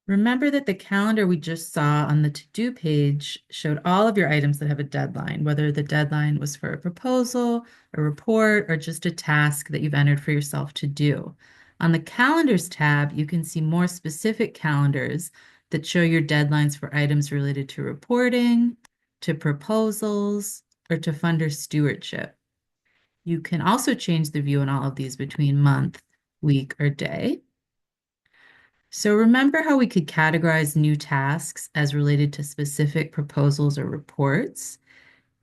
Remember that the calendar we just saw on the to-do page showed all of your items that have a deadline, whether the deadline was for a proposal, a report, or just a task that you've entered for yourself to do. On the calendars tab, you can see more specific calendars that show your deadlines for items related to reporting, to proposals, or to funder stewardship. You can also change the view on all of these between month, week, or day. So remember how we could categorize new tasks as related to specific proposals or reports?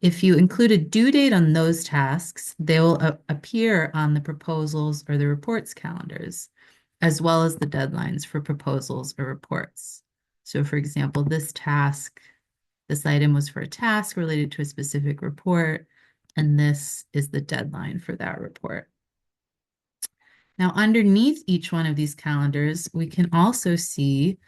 If you include a due date on those tasks, they will appear on the proposals or the reports calendars, as well as the deadlines for proposals or reports. So for example, this item was for a task related to a specific report, and this is the deadline for that report. Now, underneath each one of these calendars, we can also see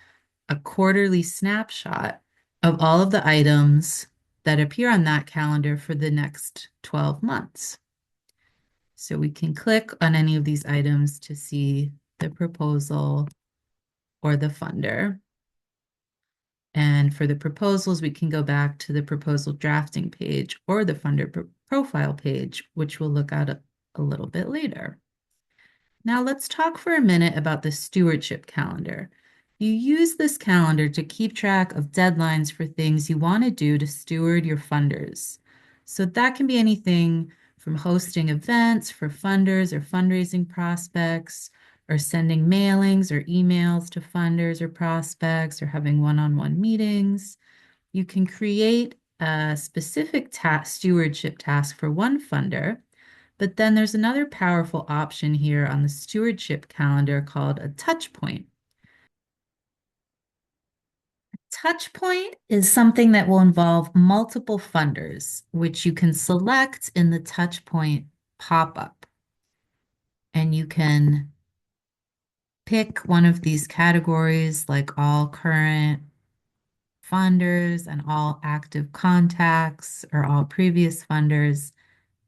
a quarterly snapshot of all of the items that appear on that calendar for the next 12 months. So we can click on any of these items to see the proposal or the funder. And for the proposals, we can go back to the proposal drafting page or the funder profile page, which we'll look at a little bit later. Now let's talk for a minute about the stewardship calendar. You use this calendar to keep track of deadlines for things you want to do to steward your funders. So that can be anything from hosting events for funders or fundraising prospects, or sending mailings or emails to funders or prospects, or having one-on-one meetings. You can create a specific stewardship task for one funder, but then there's another powerful option here on the stewardship calendar called a touch point. Touch point is something that will involve multiple funders, which you can select in the touch point pop-up. And you can pick one of these categories like all current funders and all active contacts or all previous funders.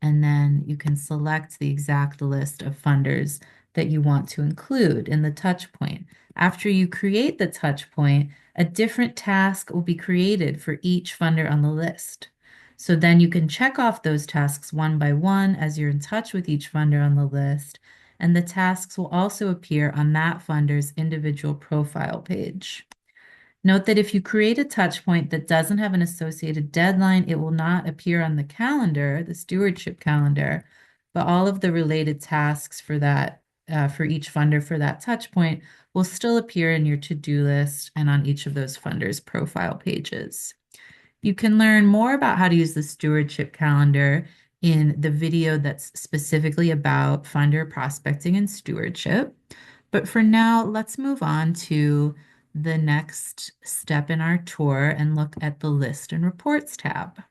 And then you can select the exact list of funders that you want to include in the touch point. After you create the touch point, a different task will be created for each funder on the list. So then you can check off those tasks one by one as you're in touch with each funder on the list, and the tasks will also appear on that funder's individual profile page. Note that if you create a touch point that doesn't have an associated deadline, it will not appear on the calendar, the stewardship calendar, but all of the related tasks for that, for each funder for that touch point will still appear in your to-do list and on each of those funders' profile pages. You can learn more about how to use the stewardship calendar in the video that's specifically about funder prospecting and stewardship. But for now, let's move on to the next step in our tour and look at the List and Reports tab.